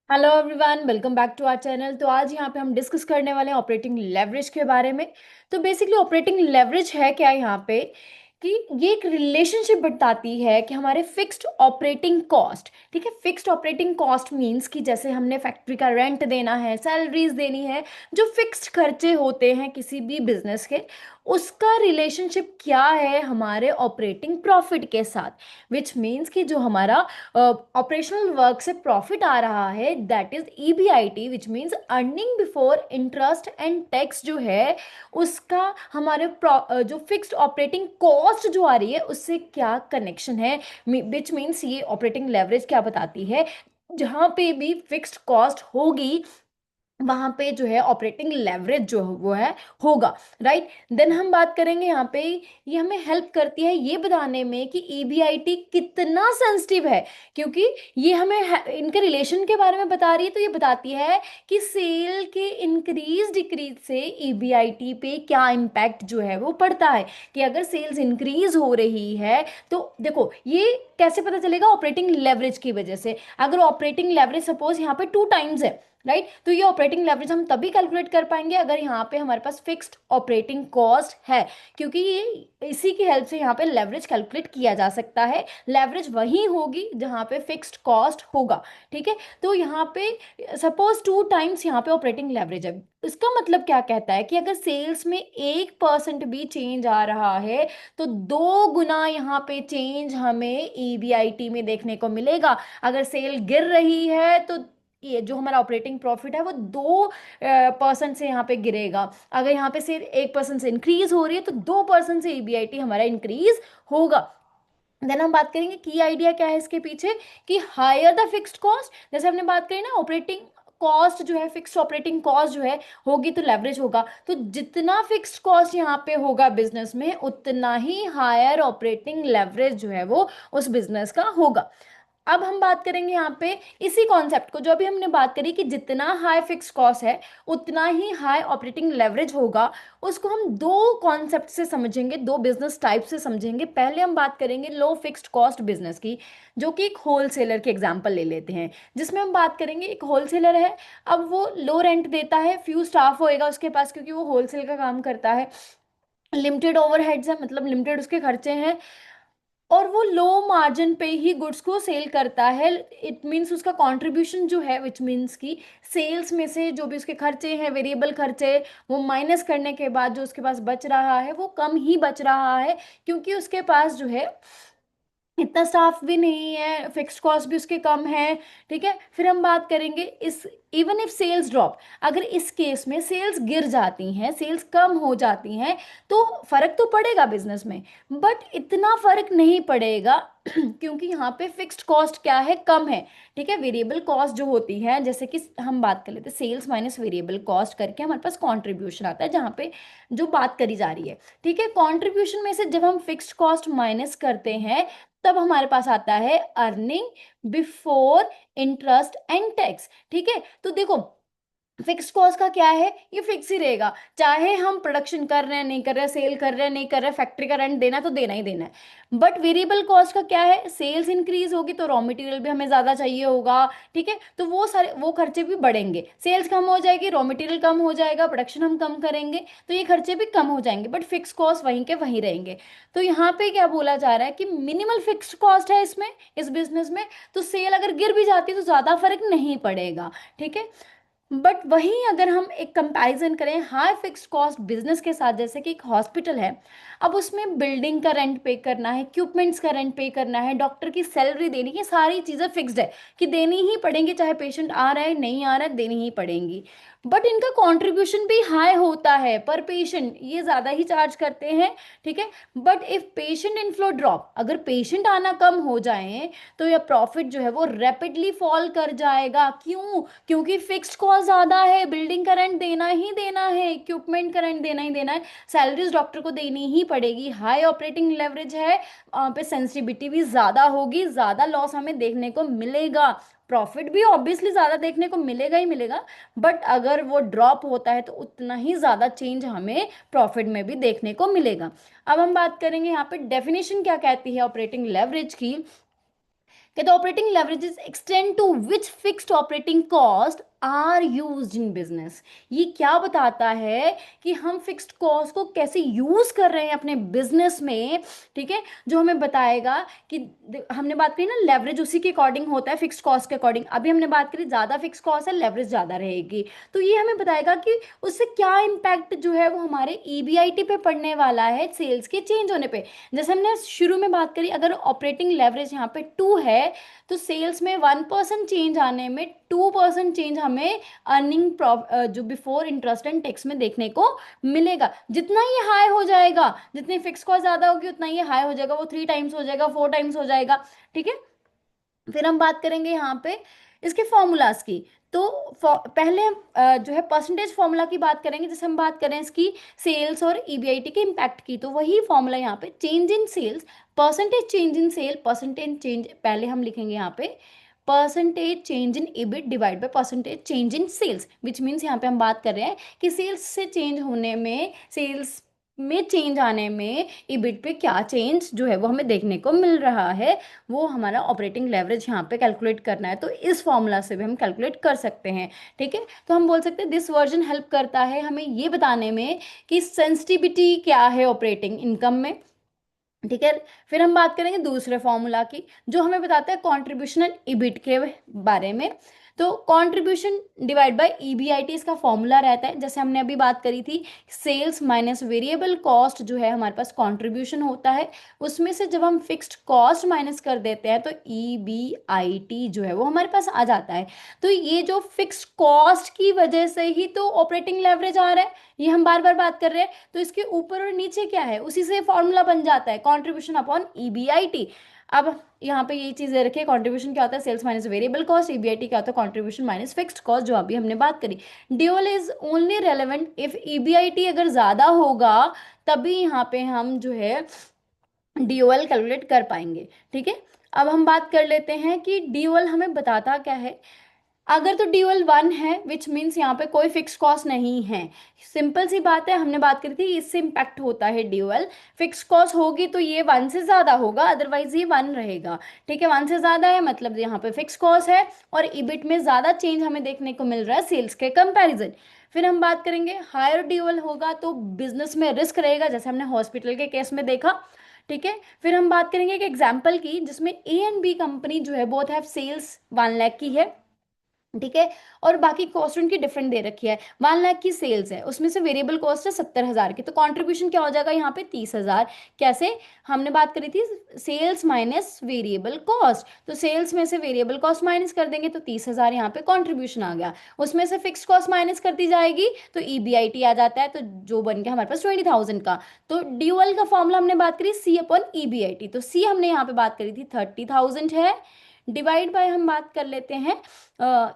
Hello everyone, welcome back to our channel. तो आज यहाँ पे हम डिस्कस करने वाले हैं ऑपरेटिंग लेवरेज के बारे में। तो बेसिकली ऑपरेटिंग लेवरेज है क्या यहाँ पे कि ये एक रिलेशनशिप बताती है कि हमारे फिक्स्ड ऑपरेटिंग कॉस्ट, ठीक है। फिक्स्ड ऑपरेटिंग कॉस्ट मींस कि जैसे हमने फैक्ट्री का रेंट देना है, सैलरीज देनी है, जो फिक्स्ड खर्चे होते हैं किसी भी बिजनेस के, उसका रिलेशनशिप क्या है हमारे ऑपरेटिंग प्रॉफिट के साथ। विच मीन्स कि जो हमारा ऑपरेशनल वर्क से प्रॉफिट आ रहा है, that is EBIT, which means earning before interest and tax जो है, उसका हमारे जो फिक्स्ड ऑपरेटिंग कॉस्ट जो आ रही है उससे क्या कनेक्शन है। विच मीन्स ये ऑपरेटिंग लेवरेज क्या बताती है, जहां पे भी फिक्स्ड कॉस्ट होगी वहां पे जो है ऑपरेटिंग लेवरेज जो वो है होगा। राइट। देन हम बात करेंगे यहाँ पे, ये हमें हेल्प करती है ये बताने में कि ईबीआईटी कितना सेंसिटिव है, क्योंकि ये हमें इनके रिलेशन के बारे में बता रही है। तो ये बताती है कि सेल के इंक्रीज डिक्रीज से ईबीआईटी पे क्या इम्पैक्ट जो है वो पड़ता है। कि अगर सेल्स इंक्रीज हो रही है तो देखो ये कैसे पता चलेगा, ऑपरेटिंग लेवरेज की वजह से। अगर ऑपरेटिंग लेवरेज सपोज यहाँ पे 2 टाइम्स है, राइट, तो ये ऑपरेटिंग लेवरेज हम तभी कैलकुलेट कर पाएंगे अगर यहाँ पे हमारे पास फिक्स्ड ऑपरेटिंग कॉस्ट है, क्योंकि ये इसी की हेल्प से यहाँ पे लेवरेज कैलकुलेट किया जा सकता है। लेवरेज वही होगी जहाँ पे फिक्स्ड कॉस्ट होगा, ठीक है। तो यहाँ पे सपोज 2 टाइम्स यहाँ पे ऑपरेटिंग लेवरेज है। इसका मतलब क्या कहता है कि अगर सेल्स में 1% भी चेंज आ रहा है तो 2 गुना यहाँ पे चेंज हमें ईबीआईटी में देखने को मिलेगा। अगर सेल गिर रही है तो ये जो हमारा ऑपरेटिंग प्रॉफिट है वो 2% से यहाँ पे गिरेगा। अगर यहाँ पे से 1% से इंक्रीज हो रही है तो 2% से ईबीआईटी हमारा इंक्रीज होगा। देन हम बात करेंगे की आइडिया क्या है इसके पीछे, कि हायर द फिक्स्ड कॉस्ट, जैसे हमने बात करी ना, ऑपरेटिंग कॉस्ट जो है, फिक्स्ड ऑपरेटिंग कॉस्ट जो है होगी तो लेवरेज होगा। तो जितना फिक्स्ड कॉस्ट यहाँ पे होगा बिजनेस में, उतना ही हायर ऑपरेटिंग लेवरेज जो है वो उस बिजनेस का होगा। अब हम बात करेंगे यहाँ पे इसी कॉन्सेप्ट को, जो अभी हमने बात करी कि जितना हाई फिक्स कॉस्ट है उतना ही हाई ऑपरेटिंग लेवरेज होगा। उसको हम दो कॉन्सेप्ट से समझेंगे, दो बिजनेस टाइप से समझेंगे। पहले हम बात करेंगे लो फिक्स्ड कॉस्ट बिजनेस की, जो कि एक होलसेलर के एग्जांपल ले लेते हैं, जिसमें हम बात करेंगे एक होलसेलर है। अब वो लो रेंट देता है, फ्यू स्टाफ होएगा उसके पास, क्योंकि वो होलसेल का काम करता है। लिमिटेड ओवरहेड्स है, मतलब लिमिटेड उसके खर्चे हैं, और वो लो मार्जिन पे ही गुड्स को सेल करता है। इट मीन्स उसका कंट्रीब्यूशन जो है, विच मीन्स की सेल्स में से जो भी उसके खर्चे हैं, वेरिएबल खर्चे, वो माइनस करने के बाद जो उसके पास बच रहा है वो कम ही बच रहा है, क्योंकि उसके पास जो है इतना स्टाफ भी नहीं है, फिक्स्ड कॉस्ट भी उसके कम है। ठीक है, फिर हम बात करेंगे इस इवन इफ सेल्स ड्रॉप, अगर इस केस में सेल्स गिर जाती हैं, सेल्स कम हो जाती हैं, तो फर्क तो पड़ेगा बिजनेस में, बट इतना फर्क नहीं पड़ेगा क्योंकि यहाँ पे फिक्स्ड कॉस्ट क्या है, कम है। ठीक है, वेरिएबल कॉस्ट जो होती है, जैसे कि हम बात कर लेते हैं सेल्स माइनस वेरिएबल कॉस्ट करके हमारे पास कॉन्ट्रीब्यूशन आता है, जहाँ पे जो बात करी जा रही है। ठीक है, कॉन्ट्रीब्यूशन में से जब हम फिक्स्ड कॉस्ट माइनस करते हैं तब हमारे पास आता है earning before interest and tax. ठीक है, तो देखो फिक्स कॉस्ट का क्या है, ये फिक्स ही रहेगा, चाहे हम प्रोडक्शन कर रहे हैं नहीं कर रहे हैं, सेल कर रहे हैं नहीं कर रहे हैं, फैक्ट्री का रेंट देना तो देना ही देना है। बट वेरिएबल कॉस्ट का क्या है, सेल्स इंक्रीज होगी तो रॉ मटेरियल भी हमें ज्यादा चाहिए होगा। ठीक है, तो वो सारे वो खर्चे भी बढ़ेंगे, सेल्स कम हो जाएगी, रॉ मटेरियल कम हो जाएगा, प्रोडक्शन हम कम करेंगे तो ये खर्चे भी कम हो जाएंगे, बट फिक्स कॉस्ट वहीं के वहीं रहेंगे। तो यहाँ पे क्या बोला जा रहा है कि मिनिमल फिक्स्ड कॉस्ट है इसमें, इस बिजनेस में, तो सेल अगर गिर भी जाती है तो ज्यादा फर्क नहीं पड़ेगा। ठीक है, बट वहीं अगर हम एक कंपैरिजन करें हाई फिक्स्ड कॉस्ट बिजनेस के साथ, जैसे कि एक हॉस्पिटल है, अब उसमें बिल्डिंग का रेंट पे करना है, इक्विपमेंट्स का रेंट पे करना है, डॉक्टर की सैलरी देनी है, सारी चीज़ें फिक्स्ड है कि देनी ही पड़ेंगी, चाहे पेशेंट आ रहा है नहीं आ रहा है, देनी ही पड़ेंगी। बट इनका कंट्रीब्यूशन भी हाई होता है पर पेशेंट, ये ज़्यादा ही चार्ज करते हैं। ठीक है, but if patient inflow drop, अगर पेशेंट आना कम हो जाए तो यह प्रॉफिट जो है वो रैपिडली फॉल कर जाएगा। क्यों? क्योंकि फिक्स्ड कॉस्ट ज्यादा है, बिल्डिंग का रेंट देना ही देना है, इक्विपमेंट का रेंट देना ही देना है, सैलरीज डॉक्टर को देनी ही पड़ेगी, हाई ऑपरेटिंग लेवरेज है, वहाँ पे सेंसिटिविटी भी ज्यादा होगी, ज्यादा लॉस हमें देखने को मिलेगा। प्रॉफिट भी ऑब्वियसली ज्यादा देखने को मिलेगा ही मिलेगा, बट अगर वो ड्रॉप होता है तो उतना ही ज्यादा चेंज हमें प्रॉफिट में भी देखने को मिलेगा। अब हम बात करेंगे यहाँ पे डेफिनेशन क्या कहती है ऑपरेटिंग लेवरेज की, कि the operating leverages extend to which fixed operating cost are use in business. ये क्या बताता है कि हम फिक्स्ड कॉस्ट को कैसे यूज कर रहे हैं अपने बिजनेस में, ठीक है, जो हमें बताएगा कि हमने बात करी ना लेवरेज उसी के अकॉर्डिंग होता है फिक्स्ड कॉस्ट के अकॉर्डिंग। अभी हमने बात करी ज्यादा फिक्स्ड कॉस्ट है, लेवरेज ज्यादा रहेगी, तो ये हमें बताएगा कि उससे क्या इम्पैक्ट जो है वो हमारे ईबीआईटी पे पड़ने वाला है सेल्स के चेंज होने पे। जैसे हमने शुरू में बात करी, अगर ऑपरेटिंग लेवरेज यहाँ पे 2 है तो सेल्स में 1% चेंज आने में 2% चेंज हमें अर्निंग जो बिफोर इंटरेस्ट एंड टैक्स में देखने को मिलेगा। जितना ये हाई हो जाएगा, जितनी फिक्स कॉस्ट ज्यादा होगी उतना ये हाई हो जाएगा, वो 3 टाइम्स हो जाएगा, 4 टाइम्स हो जाएगा, ठीक है। फिर हम बात करेंगे यहाँ पे इसके फॉर्मूलाज की। तो पहले हम जो है परसेंटेज फॉर्मूला की बात करेंगे, जैसे हम बात करें इसकी सेल्स और ईबीआईटी के इम्पैक्ट की, तो वही फॉर्मूला यहाँ पे change in sales, percentage change in sale, percentage change पहले हम लिखेंगे यहाँ पे percentage change in EBIT divide by percentage change in sales, which means यहाँ पे हम बात कर रहे हैं कि सेल्स से चेंज होने में, सेल्स में चेंज आने में इबिट पे क्या चेंज जो है वो हमें देखने को मिल रहा है, वो हमारा ऑपरेटिंग लेवरेज यहाँ पे कैलकुलेट करना है। तो इस फॉर्मूला से भी हम कैलकुलेट कर सकते हैं, ठीक है। तो हम बोल सकते हैं दिस वर्जन हेल्प करता है हमें ये बताने में कि सेंसिटिविटी क्या है ऑपरेटिंग इनकम में, ठीक है। फिर हम बात करेंगे दूसरे फॉर्मूला की जो हमें बताता है कॉन्ट्रीब्यूशन इबिट के बारे में। तो कंट्रीब्यूशन डिवाइड बाय ईबीआईटी इसका फॉर्मूला रहता है, जैसे हमने अभी बात करी थी सेल्स माइनस वेरिएबल कॉस्ट जो है हमारे पास कंट्रीब्यूशन होता है, उसमें से जब हम फिक्स्ड कॉस्ट माइनस कर देते हैं तो ईबीआईटी जो है वो हमारे पास आ जाता है। तो ये जो फिक्स्ड कॉस्ट की वजह से ही तो ऑपरेटिंग लेवरेज आ रहा है, ये हम बार बार बात कर रहे हैं। तो इसके ऊपर और नीचे क्या है, उसी से फॉर्मूला बन जाता है कंट्रीब्यूशन अपॉन ईबीआईटी। अब यहाँ पे ये चीजें रखे, कंट्रीब्यूशन क्या होता है sales minus variable cost, EBIT क्या होता है कंट्रीब्यूशन माइनस फिक्स्ड कॉस्ट, जो अभी हमने बात करी। Dual is only relevant if EBIT अगर ज्यादा होगा तभी यहाँ पे हम जो है ड्यूअल कैलकुलेट कर पाएंगे, ठीक है। अब हम बात कर लेते हैं कि ड्यूअल हमें बताता क्या है। अगर तो ड्यूअल 1 है विच मीन्स यहाँ पे कोई फिक्स कॉस्ट नहीं है, सिंपल सी बात है, हमने बात करी थी इससे इम्पैक्ट होता है ड्यूअल। फिक्स कॉस्ट होगी तो ये 1 से ज्यादा होगा, अदरवाइज ये 1 रहेगा, ठीक है। 1 से ज्यादा है मतलब यहाँ पे फिक्स कॉस्ट है और इबिट में ज्यादा चेंज हमें देखने को मिल रहा है सेल्स के कंपैरिजन। फिर हम बात करेंगे हायर ड्यूअल होगा तो बिजनेस में रिस्क रहेगा, जैसे हमने हॉस्पिटल के केस में देखा, ठीक है। फिर हम बात करेंगे एक एग्जाम्पल की जिसमें ए एंड बी कंपनी जो है बोथ हैव सेल्स 1 लाख की है, ठीक है, और बाकी कॉस्ट उनकी डिफरेंट दे रखी है। 1 लाख की सेल्स है, उसमें से वेरिएबल कॉस्ट है 70,000 की, तो कंट्रीब्यूशन क्या हो जाएगा यहाँ पे 30,000। कैसे, हमने बात करी थी सेल्स माइनस वेरिएबल कॉस्ट, तो सेल्स में से वेरिएबल कॉस्ट माइनस कर देंगे तो 30,000 यहाँ पे कंट्रीब्यूशन आ गया, उसमें से फिक्स कॉस्ट माइनस कर दी जाएगी तो ईबीआईटी आ जाता है, तो जो बन गया हमारे पास 20,000 का। तो ड्यूअल का फॉर्मूला हमने बात करी सी अपॉन ईबीआईटी, तो सी हमने यहाँ पे बात करी थी 30,000 है, डिवाइड बाय हम बात कर लेते हैं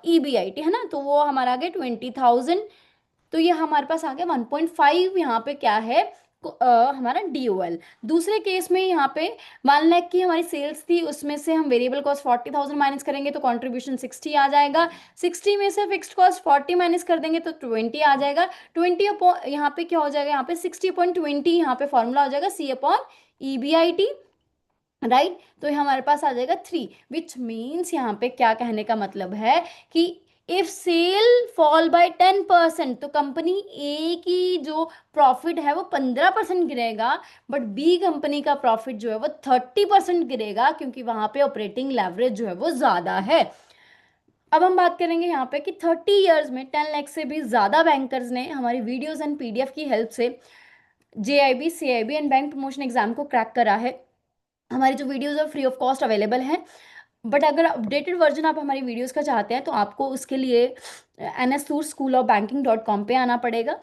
ईबीआईटी है ना, तो वो हमारा आ गया 20,000, तो ये हमारे पास आ गया 1.5 यहाँ पे क्या है हमारा डीओएल। दूसरे केस में यहाँ पे 1 लाख की हमारी सेल्स थी, उसमें से हम वेरिएबल कॉस्ट 40,000 माइनस करेंगे तो कंट्रीब्यूशन 60 आ जाएगा, 60 में से फिक्स्ड कॉस्ट 40 माइनस कर देंगे तो 20 आ जाएगा, 20 अपॉन यहाँ पे क्या हो जाएगा, यहाँ पे 60/20 यहाँ पे फॉर्मूला हो जाएगा सी अपॉन ईबीआईटी, राइट। तो ये हमारे पास आ जाएगा 3, विच मीन्स यहाँ पे क्या कहने का मतलब है कि इफ सेल फॉल बाय 10% तो कंपनी ए की जो प्रॉफिट है वो 15% गिरेगा, बट बी कंपनी का प्रॉफिट जो है वो 30% गिरेगा, क्योंकि वहां पे ऑपरेटिंग लेवरेज जो है वो ज्यादा है। अब हम बात करेंगे यहाँ पे कि 30 ईयर्स में 10 लाख से भी ज्यादा बैंकर्स ने हमारी वीडियोस एंड पीडीएफ की हेल्प से JIB, CIB and bank promotion exam को क्रैक करा है। हमारी जो वीडियोस है फ्री ऑफ कॉस्ट अवेलेबल हैं, बट अगर अपडेटेड वर्जन आप हमारी वीडियोस का चाहते हैं तो आपको उसके लिए NSSchoolofbanking.com पे आना पड़ेगा,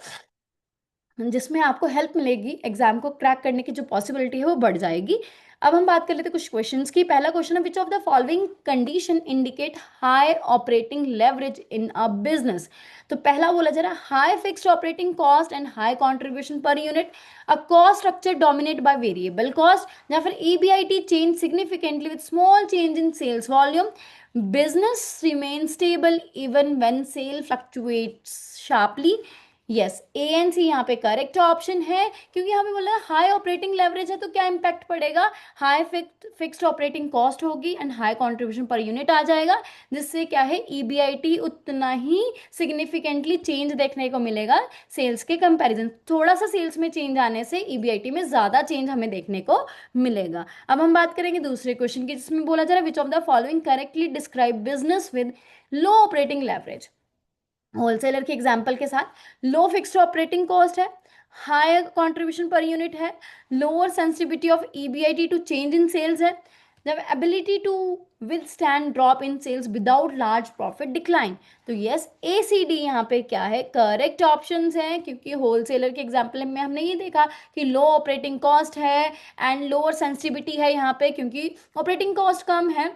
जिसमें आपको हेल्प मिलेगी, एग्जाम को क्रैक करने की जो पॉसिबिलिटी है वो बढ़ जाएगी। अब हम बात कर लेते हैं कुछ क्वेश्चंस की। पहला क्वेश्चन है which of the following condition indicate high operating leverage in a business. तो पहला बोला जा रहा है high fixed operating cost and high contribution per unit, a cost structure dominate by variable cost, या फिर EBIT change significantly with small change in sales volume, business remain stable even when sale fluctuates sharply, yes, A and C यहाँ पे correct option है, क्योंकि यहाँ पे बोला high operating leverage है तो क्या इम्पैक्ट पड़ेगा, हाई फिक्स्ड ऑपरेटिंग कॉस्ट होगी and high contribution per unit आ जाएगा, जिससे क्या है ईबीआईटी उतना ही सिग्निफिकेंटली चेंज देखने को मिलेगा सेल्स के कंपैरिजन। थोड़ा सा सेल्स में चेंज आने से ईबीआईटी में ज्यादा चेंज हमें देखने को मिलेगा। अब हम बात करेंगे दूसरे क्वेश्चन की, जिसमें बोला जा रहा है which of the following correctly describe business with low operating leverage. Wholesaler के एग्जाम्पल के साथ लो फिक्स्ड ऑपरेटिंग कॉस्ट है, हायर कंट्रीब्यूशन पर यूनिट है, lower sensitivity of EBIT to change in sales है, जब ability to withstand drop in sales without large profit decline. तो yes, A C D यहाँ पे क्या है करेक्ट ऑप्शंस हैं, क्योंकि होलसेलर के एग्जाम्पल में हमने ये देखा कि लो ऑपरेटिंग कॉस्ट है एंड लोअर सेंसिटिविटी है यहाँ पे, क्योंकि ऑपरेटिंग कॉस्ट कम है,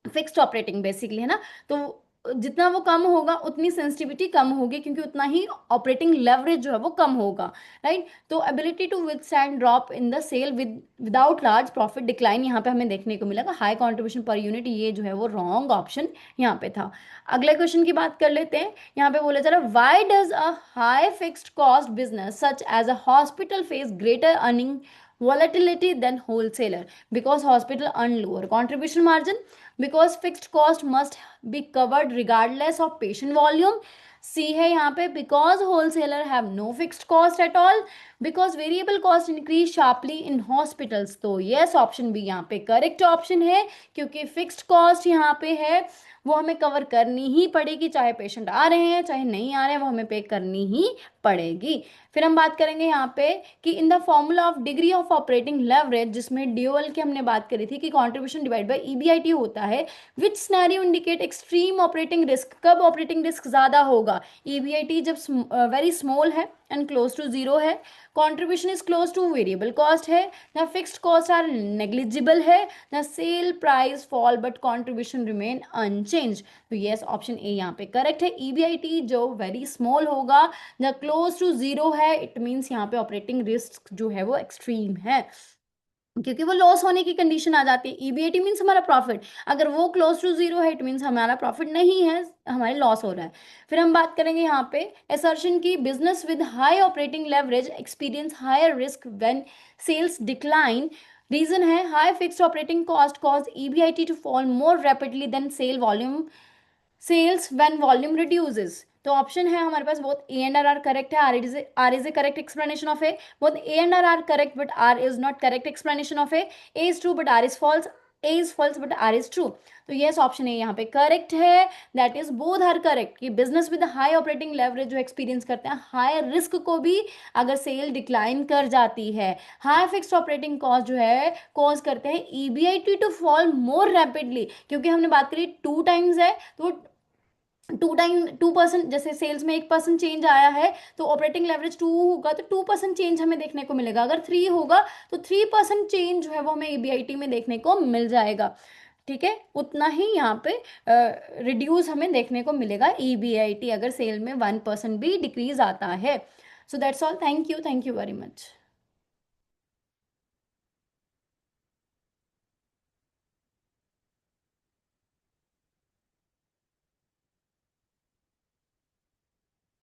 फिक्स्ड ऑपरेटिंग बेसिकली है ना, तो जितना वो कम होगा उतनी सेंसिटिविटी कम होगी, क्योंकि उतना ही ऑपरेटिंग लेवरेज जो है वो कम होगा, राइट। तो ability to withstand drop in the sale without large profit decline यहाँ पे हमें देखने को मिलेगा, हाई कंट्रीब्यूशन पर यूनिट ये जो है वो रॉन्ग ऑप्शन यहाँ पे था। अगले क्वेश्चन की बात कर लेते हैं। यहाँ पे बोला जा रहा है why does a high fixed cost business such as a hospital face greater earning volatility than wholesaler? Because hospital earn lower contribution margin, because fixed cost must be covered regardless of patient volume, C है यहाँ पे because wholesaler have no fixed cost at all, because variable cost increase sharply in hospitals. तो yes, option B यहाँ पे correct option है, क्योंकि fixed cost यहाँ पे है वो हमें कवर करनी ही पड़ेगी, चाहे पेशेंट आ रहे हैं चाहे नहीं आ रहे हैं, वो हमें पे करनी ही पड़ेगी। फिर हम बात करेंगे यहाँ पे कि in the formula of degree of operating leverage, जिसमें ड्यूअल की हमने बात करी थी कि कंट्रीब्यूशन डिवाइड बाय ईबीआईटी होता है, which scenario indicate extreme operating risk, कब ऑपरेटिंग रिस्क ज्यादा होगा, ईबीआईटी जब वेरी स्मॉल है एंड क्लोज टू जीरो है, contribution is close to variable cost है, ना फिक्स्ड कॉस्ट आर नेग्लिजिबल है, ना sale price fall but contribution remain unchanged. तो यस, ऑप्शन ए यहाँ पे करेक्ट है, ईबीआईटी जो वेरी स्मॉल होगा ना क्लोज टू जीरो है, इट मीन्स यहाँ पे ऑपरेटिंग रिस्क जो है वो एक्सट्रीम है, क्योंकि वो लॉस होने की कंडीशन आ जाती है। ईबीआईटी मीन्स हमारा प्रॉफिट, अगर वो क्लोज टू जीरो है इट मीन्स हमारा प्रॉफिट नहीं है, हमारे लॉस हो रहा है। फिर हम बात करेंगे यहाँ पे असर्शन की, business with high operating leverage experience higher risk when sales decline. Reason है high fixed operating cost cause EBIT to fall more rapidly than sales when volume reduces. तो ऑप्शन है हमारे पास both A and R correct है, R is A correct explanation of A, both A and R correct but R is not correct explanation of A is true but R is false, A is false but R is true. तो yes, option A यहाँ पे correct है, that is both are correct, कि business with high operating leverage जो experience करते हैं high risk को भी अगर सेल डिक्लाइन कर जाती है, हाई फिक्स्ड ऑपरेटिंग कॉस्ट जो है कॉज करते हैं EBIT to fall more rapidly, क्योंकि हमने बात करी 2 टाइम्स है, तो 2%, जैसे सेल्स में 1% चेंज आया है तो ऑपरेटिंग लेवरेज 2 होगा तो 2% चेंज हमें देखने को मिलेगा, अगर 3 होगा तो 3% चेंज जो है वो हमें ईबीआईटी में देखने को मिल जाएगा, ठीक है। उतना ही यहाँ पे रिड्यूस हमें देखने को मिलेगा ईबीआईटी अगर सेल में 1% भी डिक्रीज आता है। So that's all, thank you very much.